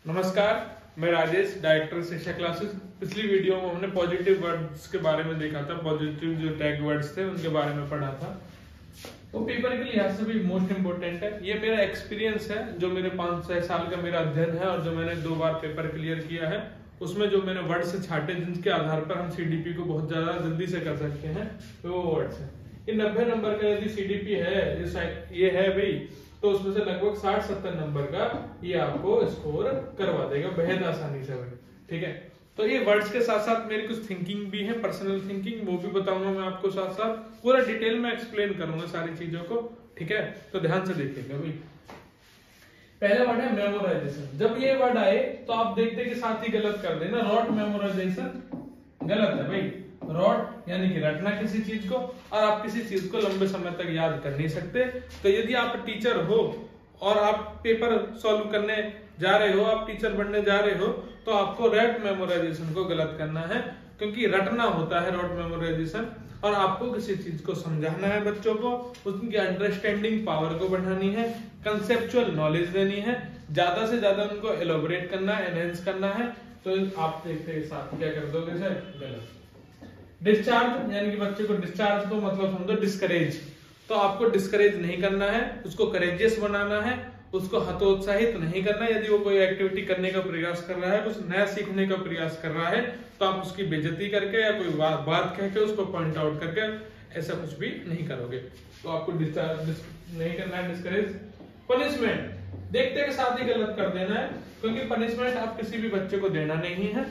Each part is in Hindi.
नमस्कार, मैं राजेश, डायरेक्टर शिक्षा क्लासेस। पिछली वीडियो में हमने पॉजिटिव वर्ड्स के बारे में देखा था। पॉजिटिव जो टैग वर्ड्स थे उनके बारे में पढ़ा था। वो पेपर के लिहाज से भी मोस्ट इम्पोर्टेंट है। ये मेरा एक्सपीरियंस है, जो मेरे 5-6 साल का मेरा अध्ययन है और जो मैंने 2 बार पेपर क्लियर किया है, उसमें जो मैंने वर्ड से छाटे जिनके आधार पर हम सीडीपी को बहुत ज्यादा जल्दी से कर सकते हैं, तो वो वर्ड्स है। ये 90 नंबर का यदि सीडीपी है, ये है भाई, तो उसमें से लगभग 60-70 नंबर का ये आपको स्कोर करवा देगा बेहद आसानी से भाई। ठीक है, तो ये वर्ड्स के साथ साथ मेरी कुछ थिंकिंग भी है, पर्सनल थिंकिंग, वो भी बताऊंगा मैं आपको। साथ साथ पूरा डिटेल में एक्सप्लेन करूंगा सारी चीजों को। ठीक है, तो ध्यान से देखिएगा भाई। पहला वर्ड है मेमोराइजेशन। जब ये वर्ड आए तो आप देखते कि साथ ही गलत कर देना। रॉट मेमोराइजेशन गलत है भाई। रॉट यानी कि रटना किसी चीज को, और आप किसी चीज को लंबे समय तक याद कर नहीं सकते। तो यदि आप टीचर हो और आप पेपर सॉल्व करने जा रहे हो, आप टीचर बनने जा रहे हो, तो आपको रट मेमोराइजेशन को गलत करना है, क्योंकि रटना होता है रॉट मेमोराइजेशन। और आपको किसी चीज को समझाना है बच्चों को, उनकी अंडरस्टैंडिंग पावर को बढ़ानी है, कंसेप्चुअल नॉलेज देनी है, ज्यादा से ज्यादा उनको एलोबरेट करना है, एनहेंस करना है। तो आप देखते साथ क्या कर दोगे सर, गलत। डिस्चार्ज यानी कि बच्चे को डिस्चार्ज को मतलब समझो डिस्करेज। तो आपको डिस्करेज नहीं करना है, उसको करेजियस बनाना है, उसको हतोत्साहित नहीं करना। यदि वो कोई एक्टिविटी करने का प्रयास कर रहा है, कुछ नया सीखने का प्रयास कर रहा है, तो आप उसकी बेइज्जती करके या कोई बात कह के उसको पॉइंट आउट करके ऐसा कुछ भी नहीं करोगे। तो आपको डिस्चार्ज नहीं करना है, डिस्करेज। पनिशमेंट देखते के साथ ही गलत कर देना है, क्योंकि पनिशमेंट आप किसी भी बच्चे को देना नहीं है।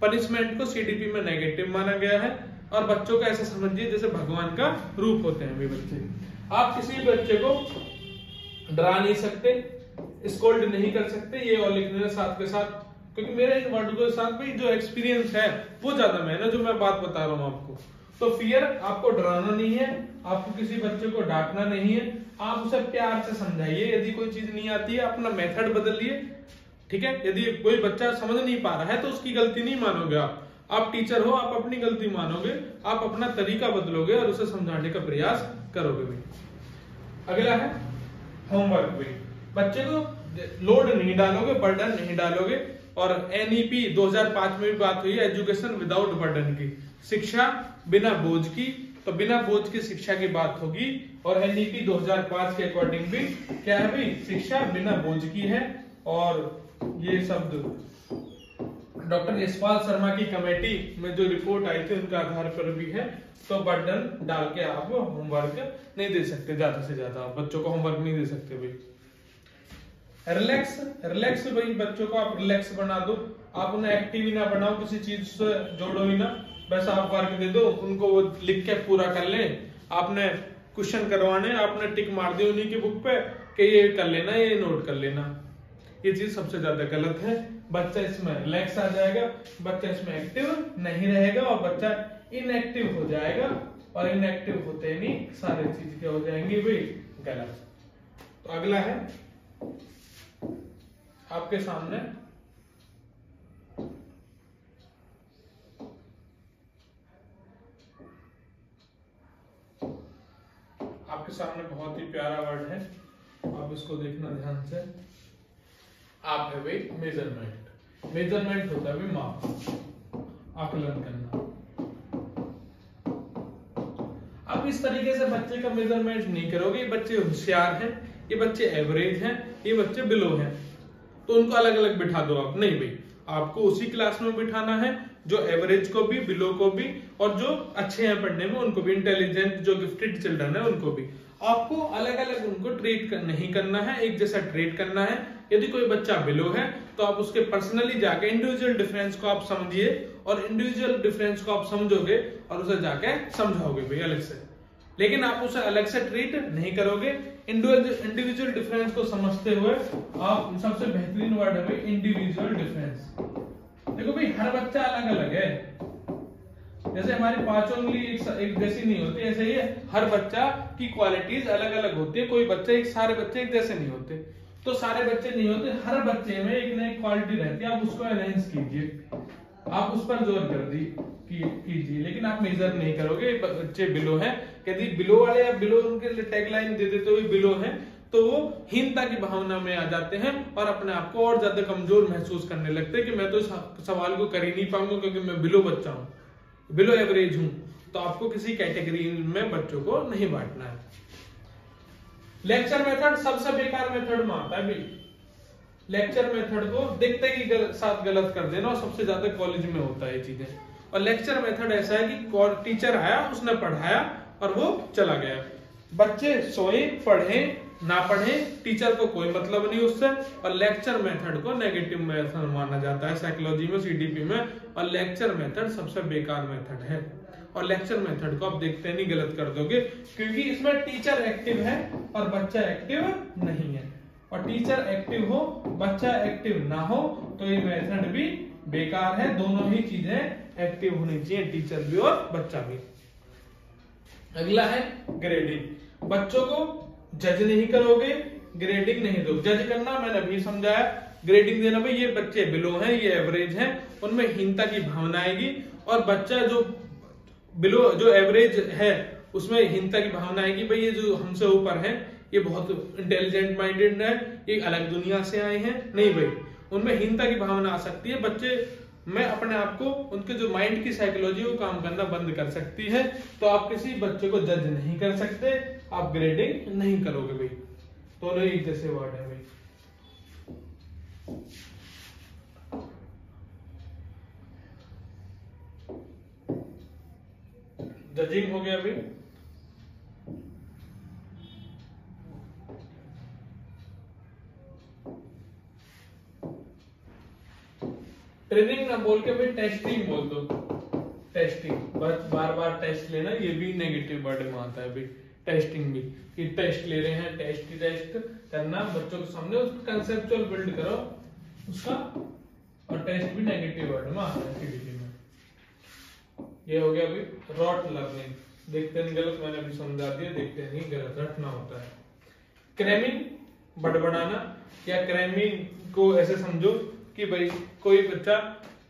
पनिशमेंट को सीडीपी में नेगेटिव माना गया है, और बच्चों का ऐसा समझिए जैसे भगवान का रूप होते हैं वे बच्चे। आप किसी बच्चे को डरा नहीं सकते, स्कोल्ड नहीं कर सकते, ये और लिखने साथ के साथ, क्योंकि मेरे इन वर्ड के साथ भी जो एक्सपीरियंस है वो ज्यादा मैं ना, जो मैं बात बता रहा हूं आपको। तो फियर, आपको डराना नहीं है, आपको किसी बच्चे को डांटना नहीं है, आप उसे प्यार से समझाइए। यदि कोई चीज नहीं आती है, अपना मेथड बदलिए। ठीक है, यदि कोई बच्चा समझ नहीं पा रहा है तो उसकी गलती नहीं मानोगे आप टीचर हो, आप अपनी गलती मानोगे, आप अपना तरीका बदलोगे और उसे समझाने का प्रयास करोगे भी। अगला है होमवर्क भी। बच्चे को लोड नहीं डालोगे, बर्डन नहीं डालोगे। और एनईपी 2005 में भी बात हुई है, एजुकेशन विदाउट बर्डन की, शिक्षा बिना बोझ की। तो बिना बोझ की शिक्षा की बात होगी, और एनईपी 2005 के अकॉर्डिंग भी क्या है भाई, शिक्षा बिना बोझ की है। और ये शब्द डॉक्टर यशपाल शर्मा की कमेटी में जो रिपोर्ट आई थी उनके आधार पर भी है। तो बर्डन डाल के आप होमवर्क नहीं दे सकते, ज्यादा से ज्यादा बच्चों को होमवर्क नहीं दे सकते भाई। रिलैक्स भाई, बच्चों को आप रिलैक्स बना दो, आप उन्हें एक्टिव ही ना बनाओ, किसी चीज से जोड़ो ही ना, बस आप वर्क दे दो उनको, वो लिख के पूरा कर ले। आपने क्वेश्चन करवाने, आपने टिक मार दी उन्हीं की बुक पे कि ये कर लेना, ये नोट कर लेना। ये चीज सबसे ज्यादा गलत है। बच्चा इसमें रिलैक्स आ जाएगा, बच्चा इसमें एक्टिव नहीं रहेगा और बच्चा इनएक्टिव हो जाएगा, और इनएक्टिव होते नहीं सारी चीज क्या हो जाएंगी भाई, गलत। तो अगला है आपके सामने बहुत ही प्यारा वर्ड है, आप इसको देखना ध्यान से। आप है भाई मेजरमेंट। मेजरमेंट होता है भाई माप, आकलन करना। आप इस तरीके से बच्चे का मेजरमेंट नहीं करोगे। ये बच्चे होशियार हैं, ये बच्चे एवरेज हैं, ये बच्चे बिलो हैं, तो उनको अलग अलग बिठा दो आप। नहीं भाई, आपको उसी क्लास में बिठाना है जो एवरेज को भी, बिलो को भी, और जो अच्छे हैं पढ़ने में उनको भी, इंटेलिजेंट जो गिफ्टेड चिल्ड्रन है उनको भी। आपको अलग अलग उनको ट्रीट नहीं करना है, एक जैसा ट्रीट करना है। यदि कोई बच्चा बिलो है तो आप उसके पर्सनली जाके इंडिविजुअल डिफरेंस को आप समझिए, और इंडिविजुअल डिफरेंस को आप समझोगे और उसे जाके समझाओगे भाई अलग से। लेकिन आप उसे अलग से ट्रीट नहीं करोगे। इंडिविजुअल डिफरेंस को समझते हुए आप, सबसे बेहतरीन वर्ड है भाई इंडिविजुअल डिफरेंस। देखो भाई, हर बच्चा अलग अलग है। जैसे हमारी 5 उंगली एक जैसी नहीं होती, ऐसे ही हर बच्चा की क्वालिटीज अलग अलग होती है। कोई बच्चे सारे बच्चे एक जैसे नहीं होते, तो सारे बच्चे नहीं होते, हर बच्चे में एक ना एक क्वालिटी रहती है। आप उसको एनहेंस कीजिए, आप उस पर जोर कर कीजिए, लेकिन आप मेजर नहीं करोगे बच्चे बिलो हैं। यदि बिलो वाले, आप बिलो उनके टैगलाइन दे देते हो बिलो हैं, तो वो हीनता की भावना में आ जाते हैं और अपने आप को और ज्यादा कमजोर महसूस करने लगते हैं कि मैं तो इस सवाल को कर ही नहीं पाऊंगा क्योंकि मैं बिलो बच्चा हूँ, बिलो एवरेज हूँ। तो आपको किसी कैटेगरी में बच्चों को नहीं बांटना है। लेक्चर मेथड सबसे बेकार मेथड में आता है भाई। लेक्चर मेथड को देखते ही साथ गलत कर देना, और सबसे ज्यादा कॉलेज में होता है ये चीजें। और लेक्चर मेथड ऐसा है कि टीचर आया, उसने पढ़ाया और वो चला गया, बच्चे सोए पढ़े ना पढ़े, टीचर को कोई मतलब नहीं उससे। और लेक्चर मेथड को नेगेटिव मेथड माना जाता है साइकोलॉजी में, सीडीपी में। और लेक्चर मेथड सबसे बेकार मेथड है। और लेक्चर मेथड को आप देखते नहीं गलत कर दोगे, क्योंकि इसमें टीचर एक्टिव है और बच्चा एक्टिव नहीं है। और टीचर एक्टिव हो बच्चा एक्टिव ना हो तो ये मेथड भी बेकार है। दोनों ही चीजें एक्टिव होनी चाहिए, टीचर भी और बच्चा भी। अगला है ग्रेडिंग। बच्चों को जज नहीं करोगे, ग्रेडिंग नहीं दो। जज करना मैंने अभी समझाया, ग्रेडिंग देना भाई ये बच्चे बिलो हैं, ये एवरेज हैं, उनमें हीनता की भावना आएगी। और बच्चा जो बिलो जो एवरेज है उसमें हीनता की भावना आएगी, भाई ये जो हमसे ऊपर है ये बहुत इंटेलिजेंट माइंडेड है, ये अलग दुनिया से आए हैं। नहीं भाई, उनमें हीनता की भावना आ सकती है। बच्चे में अपने आप को, उनके जो माइंड की साइकोलॉजी वो काम करना बंद कर सकती है। तो आप किसी बच्चे को जज नहीं कर सकते, आप ग्रेडिंग नहीं करोगे भाई। दोनों एक जैसे वर्ड है भाई। जजिंग हो गया भाई। ट्रेनिंग ना बोल के भाई टेस्टिंग बोल दो। टेस्टिंग, बार बार टेस्ट लेना, ये भी नेगेटिव वर्ड में आता है भाई। टेस्टिंग भी, कि टेस्ट ले रहे हैं, टेस्ट करना बच्चों के सामने, उसका कंसेप्चुअल बिल्ड करो उसका। और टेस्ट भी नेगेटिव वर्ड में आता है सीडीपी में। ये हो गया अभी रॉट लर्निंग। देखते नहीं गलत, मैंने अभी समझा दिया, देखते नहीं गलत रटना होता है। क्रैमिंग, बड़बड़ाना, या क्रैमिंग को ऐसे समझो कि भाई कोई बच्चा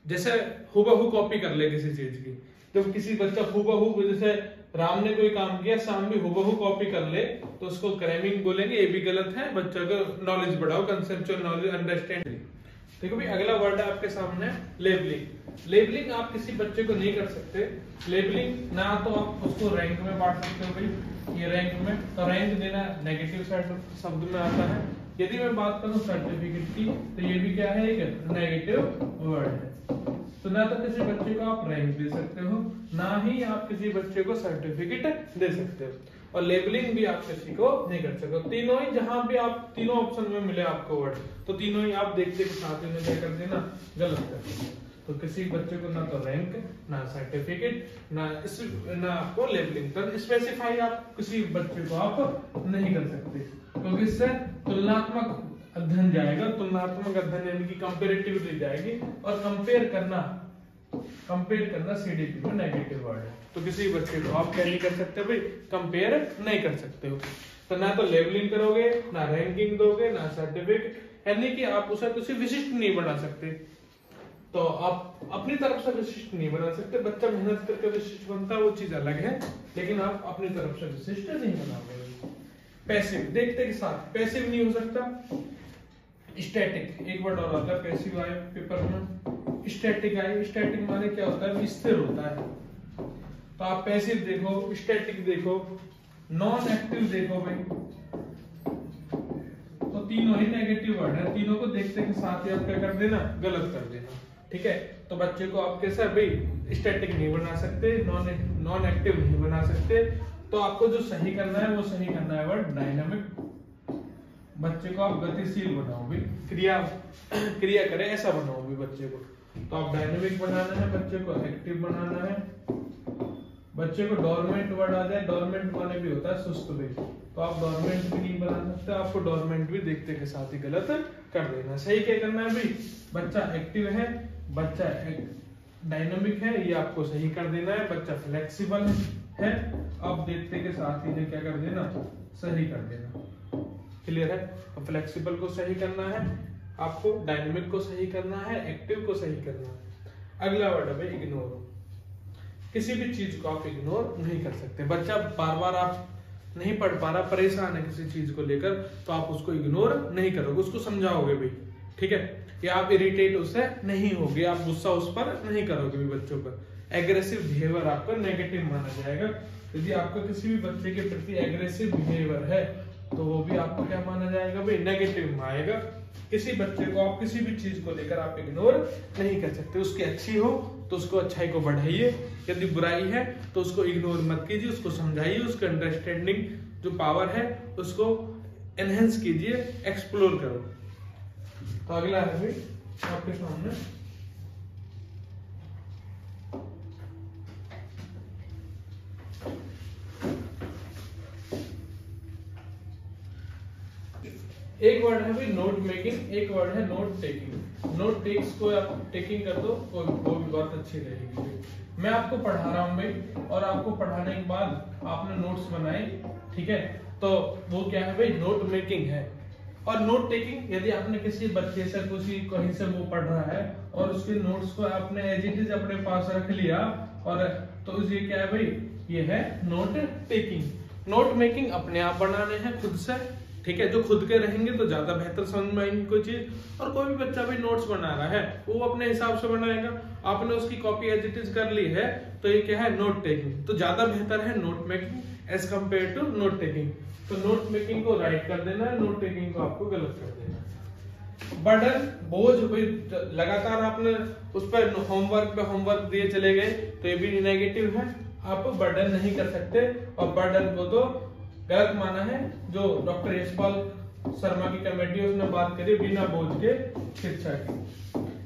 जैसे हुबहू कॉपी कर ले किसी चीज की। जब किसी बच्चा हुबहू, जैसे राम ने कोई काम किया, शाम भी हुबहू कॉपी कर ले तो उसको क्रैमिंग बोलेंगे। ये भी गलत है। बच्चा को नॉलेज बढ़ाओ, कंसेप्चुअल नॉलेज, अंडरस्टैंडिंग। देखो भाई अगला वर्ड है आपके सामने लेबलिंग। लेबलिंग आप किसी बच्चे को नहीं कर सकते। लेबलिंग ना तो आप उसको रैंक में बांट सकते हो भाई, ये रैंक में, तो रैंक देना नेगेटिव शब्द में आता है। यदि मैं बात करूं सर्टिफिकेट की, तो ये भी क्या है, एक नेगेटिव वर्ड है। तो ना तो किसी बच्चे को आप रैंक दे सकते हो, ना ही आप किसी बच्चे को सर्टिफिकेट दे सकते हो। और लेबलिंग भी आप किसी को नहीं कर सकते। तीनों ही, जहां भी आप तीनों ऑप्शन में मिले आपको वर्ड, तो तीनों ही आप देखते के साथ में क्या कर देना, गलत कर देना। तो किसी बच्चे को ना तो रैंक, ना सर्टिफिकेट, ना आपको लेबलिंग। तो स्पेसिफाई आप किसी बच्चे को आप नहीं कर सकते, क्योंकि इससे तुलनात्मक अध्ययन जाएगा। तुलनात्मक अध्ययन यानी कि कंपेरेटिविटी जाएगी। और कंपेयर करना सीडीपी में नेगेटिव वर्ड है। तो किसी बच्चे को आप क्या नहीं कर सकते भाई, कंपेयर नहीं कर सकते हो। तो ना तो लेबलिंग करोगे, ना रैंकिंग दोगे, ना सर्टिफिकेट, यानी कि आप उसे किसी विशिष्ट नहीं बना सकते। तो आप अपनी तरफ से विशिष्ट नहीं बना सकते। बच्चा मेहनत करके विशिष्ट बनता है, वो चीज अलग है, लेकिन आप अपनी तरफ से विशिष्ट नहीं बनाओगे। पैसिव, देखते के साथ पैसिव नहीं हो सकता। स्टैटिक, एक वर्ड और आता है पैसिव आए पेपर में, स्टैटिक आए। स्टैटिक माने क्या होता है, स्थिर होता है। तो आप पैसिव देखो, स्टैटिक देखो, नॉन एक्टिव देखो भाई, तो तीनों ही नेगेटिव वर्ड है। तीनों को देखते के साथ ही आप क्या कर देना, गलत कर देना। ठीक है, तो बच्चे को आप कैसा भाई स्टैटिक नहीं बना सकते, नॉन एक्टिव नहीं बना सकते। तो आपको जो सही करना है वो सही करना है वर्ड डायनामिक। बच्चे को आप गतिशील बनाओ भाई, क्रिया करे ऐसा बनाओ भी बच्चे को। तो आप डायनामिक बनाना है, बच्चे को एक्टिव बनाना है। बच्चे को डोरमेंट वर्ड आ जाए, डोरमेंट माने भी होता है सुस्त भी, तो आप डोरमेंट भी नहीं बना सकते। आपको डोरमेंट भी देखते के साथ ही गलत कर देना। सही क्या करना है भाई, बच्चा एक्टिव है, बच्चा डायनामिक है, ये आपको सही कर देना है। बच्चा फ्लेक्सिबल है, अब देखते के साथ ही क्या कर देना, सही कर देना। क्लियर है। फ्लेक्सिबल को सही करना है आपको, डायनामिक को सही करना है, एक्टिव को सही करना है। अगला वर्ड है भाई इग्नोर। किसी भी चीज को आप इग्नोर नहीं कर सकते। बच्चा बार बार आप नहीं पढ़ पा रहा, परेशान है किसी चीज को लेकर, तो आप उसको इग्नोर नहीं करोगे, उसको समझाओगे भाई, ठीक है। या आप इरिटेट उससे नहीं होगे, आप गुस्सा उस पर नहीं करोगे भी बच्चों पर। एग्रेसिव बिहेवियर आपका नेगेटिव माना जाएगा। यदि आपका किसी भी बच्चे के प्रति एग्रेसिव बिहेवियर है तो वो भी आपको क्या माना जाएगा भाई, नेगेटिव में आएगा। किसी बच्चे को आप किसी भी चीज को लेकर आप इग्नोर नहीं कर सकते। उसकी अच्छी हो तो उसको अच्छाई को बढ़ाइए, यदि बुराई है तो उसको इग्नोर मत कीजिए, उसको समझाइए, उसका अंडरस्टैंडिंग जो पावर है उसको एनहेंस कीजिए, एक्सप्लोर करो। तो अगला है भाई आपके सामने एक वर्ड है भाई नोट मेकिंग, एक वर्ड है नोट टेकिंग। नोट टेक्स को आप टेकिंग कर दो वो भी बहुत अच्छी रहेगी। मैं आपको पढ़ा रहा हूँ भाई और आपको पढ़ाने के बाद आपने नोट्स बनाए, ठीक है, तो वो क्या है भाई, नोट मेकिंग है। और नोट टेकिंग, यदि आपने किसी बच्चे से कहीं से वो पढ़ रहा है और उसके नोट्स को आपने एज इट इज अपने पास रख लिया, और तो ये क्या है भाई, ये है नोट टेकिंग। नोट मेकिंग अपने आप बनाने हैं खुद से, ठीक है, जो खुद के रहेंगे तो ज्यादा बेहतर समझ में आएंगी कोई चीज। और कोई भी बच्चा भाई नोट्स बना रहा है वो अपने हिसाब से बनाएगा, आपने उसकी कॉपी एज इट इज कर ली है, तो ये क्या है, नोट टेकिंग। तो ज्यादा बेहतर है note making as compare to note taking. तो नोट मेकिंग को राइट कर देना है, नोट टेकिंग को आपको गलत कर देना है। बर्डन, बोझ, भाई लगातार आपने उस पर होमवर्क पे होमवर्क दिए चले गए तो ये भी नेगेटिव है, आप बर्डन नहीं कर सकते। और बर्डन को तो गलत माना है, जो डॉक्टर यशपाल शर्मा की कमेटी उसने बात करी बिना बोझ के शिक्षा की,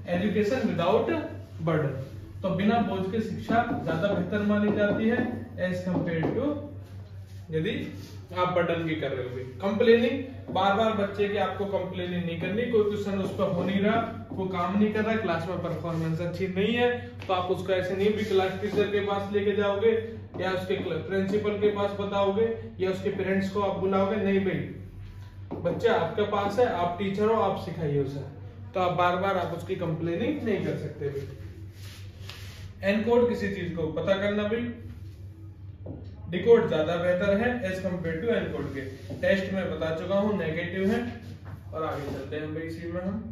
एजुकेशन विदाउट बर्डन। तो बिना बोझ के शिक्षा ज्यादा बेहतर मानी जाती है एज कम्पेयर टू यदि आप बर्डन की कर रहे हो। कंप्लेनिंग, बार बार बच्चे की आपको कंप्लेनिंग नहीं करनी, कोई क्वेश्चन उस पर हो नहीं रहा, वो काम नहीं कर रहा, क्लास में परफॉर्मेंस अच्छी नहीं है, तो आप उसको ऐसे नहीं भी क्लास टीचर के पास लेके जाओगे या उसके प्रिंसिपल के पास बताओगे या उसके पेरेंट्स को आप बुलाओगे, नहीं भाई, बच्चा आपके पास है, आप टीचर हो, आप सिखाइए उसे, तो आप बार बार आप उसकी कंप्लेनिंग नहीं कर सकते भाई। एनकोड, किसी चीज को पता करना भाई, डिकोड ज्यादा बेहतर है एज कम्पेयर टू एनकोड के। टेस्ट में बता चुका हूं नेगेटिव है। और आगे चलते हैं भाई इसी में हम।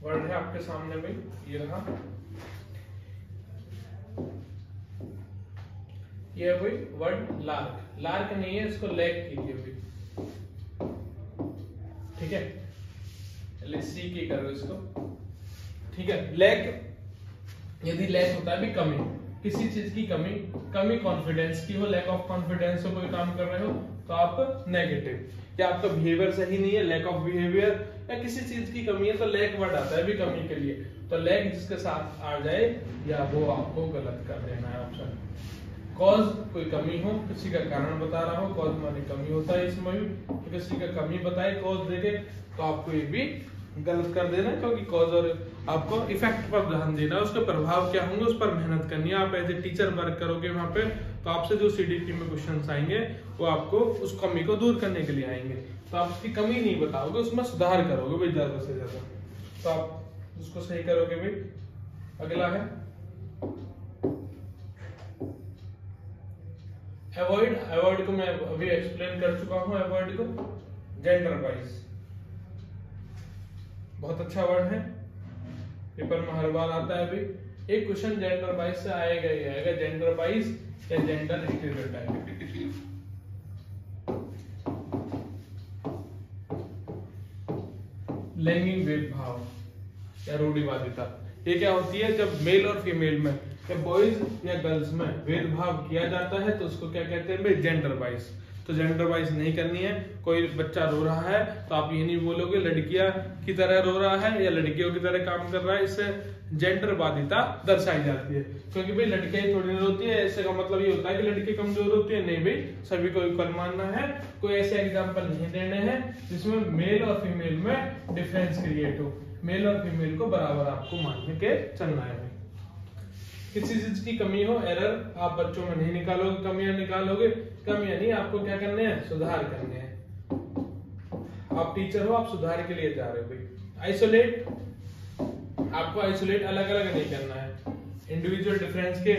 वर्ड है आपके सामने भाई, ये रहा, ये है भाई वर्ड लार्क। लार्क नहीं है, इसको लैक कीजिए भाई, ठीक है, सी की करो इसको, ठीक है। लैक, यदि लैक होता है भी कमी, किसी चीज की कमी, कमी कॉन्फिडेंस की हो, लैक ऑफ कॉन्फिडेंस हो, कोई काम कर रहे हो तो आप नेगेटिव, या आपका बिहेवियर सही नहीं है, लैक ऑफ बिहेवियर, या किसी चीज की कमी है तो लैक वर्ड आता है भी कमी के लिए। तो लैक जिसके साथ आ जाए या वो आपको गलत कर देना है ऑप्शन। कॉज, कोई कमी हो, किसी का कारण बता रहा हो, कॉज माने कमी होता है इसमें भी, तो किसी का कमी बताए कॉज देके तो आपको ये भी गलत कर देना, क्योंकि कॉज और आपको इफेक्ट पर ध्यान देना है, उसके प्रभाव क्या होंगे उस पर मेहनत करनी है। आप एज ए टीचर वर्क करोगे वहां पे, तो आपसे जो सीडीपी में क्वेश्चंस आएंगे वो आपको उस कमी को दूर करने के लिए आएंगे, तो आप उसकी कमी नहीं बताओगे, उसमें सुधार करोगे भाई ज्यादा से ज्यादा, तो आप उसको सही करोगे भाई। अगला है अवॉइड। अवॉइड को मैं अभी एक्सप्लेन कर चुका हूं, अवॉइड को जेंडर वाइज, बहुत अच्छा वर्ड है, पेपर में हर बार आता है भाई। एक क्वेश्चन जेंडर वाइज से आएगा ही आएगा, जेंडर वाइज या जेंडर स्टीरियोटाइप। लैंगिक भेदभाव या रूढ़िवादिता, ये क्या होती है, जब मेल और फीमेल में या बॉयज या गर्ल्स में भेदभाव किया जाता है तो उसको क्या कहते हैं भाई, जेंडर वाइज। तो जेंडर वाइज नहीं करनी है। कोई बच्चा रो रहा है तो आप ये नहीं बोलोगे लड़कियां की तरह रो रहा है या लड़कियों की तरह काम कर रहा है, इससे जेंडर वादिता दर्शाई जाती है। क्योंकि भाई लड़कियां ही थोड़ी रोती है, इससे का मतलब ये होता है कि लड़की कमजोर होती है, नहीं भाई, सभी को इक्वल मानना है। कोई ऐसे एग्जाम्पल नहीं देने हैं जिसमें मेल और फीमेल में डिफरेंस क्रिएट हो, मेल और फीमेल को बराबर आपको मान के चलना है। किसी चीज की कमी हो, एरर आप बच्चों में नहीं निकालोगे, कमियां निकालोगे, कमियां नहीं, आपको क्या करने हैं, सुधार करने हैं। आप टीचर हो, आप सुधार के लिए जा रहे हो भाई। आइसोलेट, आपको आइसोलेट अलग अलग नहीं करना है, इंडिविजुअल डिफरेंस के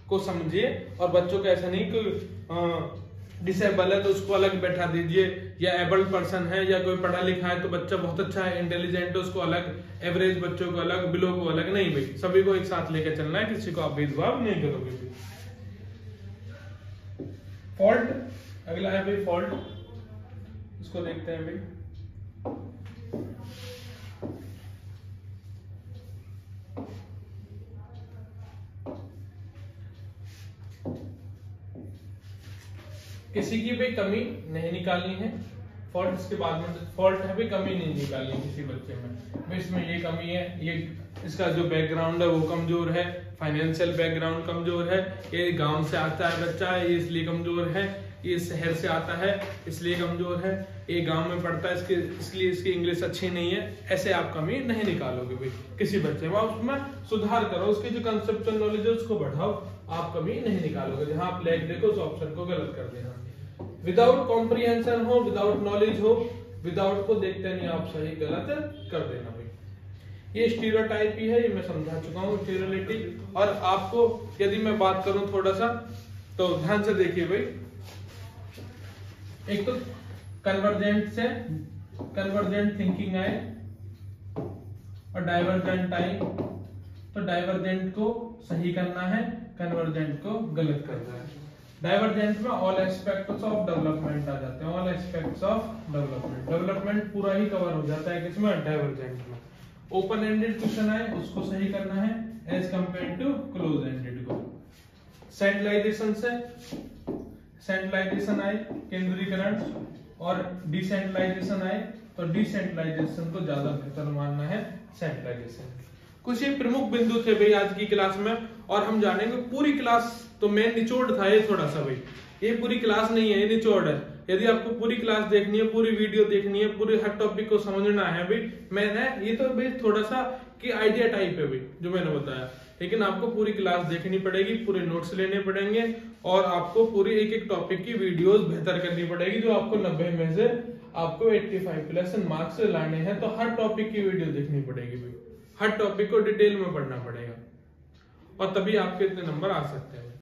को समझिए। और बच्चों को ऐसा नहीं कि डिसेबल है तो उसको अलग बैठा दीजिए, या एबल्ड पर्सन है या कोई पढ़ा लिखा है तो बच्चा बहुत अच्छा है, इंटेलिजेंट है, उसको अलग, एवरेज बच्चों को अलग, बिलो को अलग, नहीं भाई, सभी को एक साथ लेकर चलना है, किसी को आप भेदभाव नहीं करोगे। फॉल्ट, अगला है भाई फॉल्ट, इसको देखते हैं भाई। किसी की भी कमी नहीं निकालनी है, फॉल्ट इसके बाद में फॉल्ट है भी, कमी नहीं निकालनी किसी बच्चे में, इसमें ये कमी है, ये इसका जो बैकग्राउंड है वो कमजोर है, फाइनेंशियल बैकग्राउंड कमजोर है, ये गांव से आता है बच्चा, ये इसलिए कमजोर है, ये शहर से आता है इसलिए कमजोर है, ये गांव में पढ़ता है इसलिए इसकी इंग्लिश अच्छी नहीं है, ऐसे आप कमी नहीं निकालोगे भाई किसी बच्चे में, आप उसमें सुधार करो, उसकी जो कंसेप्चुअल नॉलेज है उसको बढ़ाओ, आप कमी नहीं निकालोगे। जहां आप लैग देखो उस ऑप्शन को गलत कर देना। विदाउट कॉम्प्रिहेंशन हो, विदाउट नॉलेज हो, विदाउट को देखते नहीं आप सही गलत कर देना भाई। ये स्टीरियोटाइप ही है, ये मैं समझा चुका हूँ स्टीरियोलिटी। और आपको यदि मैं बात करूं थोड़ा सा तो ध्यान से देखिए भाई, एक तो कन्वर्जेंट से कन्वर्जेंट थिंकिंग आए और डाइवर्जेंट आए, तो डाइवर्जेंट को सही करना है, कन्वर्जेंट को गलत करना है। डाइवर्जेंट में ऑल एस्पेक्ट्स ऑफ डेवलपमेंट आ जाते हैं, all aspects of development, development पूरा ही कवर हो जाता है किसमें, डाइवर्जेंट में। ओपन एंडेड क्वेश्चन आए उसको सही करना है as compare to close ended को। सेंट्रलाइजेशन से सेंट्रलाइजेशन आए, केंद्रीकरण, और डिसेंट्रलाइजेशन आए तो डिसेंट्रलाइजेशन को ज्यादा बेहतर मानना है सेंट्रलाइजेशन। कुछ ही प्रमुख बिंदु थे भाई आज की क्लास में, और हम जानेंगे पूरी क्लास, तो मेन निचोड़ था ये थोड़ा सा भाई, ये पूरी क्लास नहीं है, ये निचोड़ है। यदि आपको पूरी क्लास देखनी है, पूरी वीडियो देखनी है, पूरी हर टॉपिक को समझना है भाई, मैंने ये तो भाई थोड़ा सा कि आइडिया टाइप है भाई जो मैंने बताया, लेकिन आपको पूरी क्लास देखनी पड़ेगी, पूरे नोट्स लेने पड़ेंगे, और आपको पूरी एक एक टॉपिक की वीडियोस बेहतर करनी पड़ेगी, जो आपको 90 में से आपको 85+ मार्क्स लाने हैं। तो हर टॉपिक की वीडियो देखनी पड़ेगी भाई, हर टॉपिक को डिटेल में पढ़ना पड़ेगा, और तभी आपके इतने नंबर आ सकते हैं।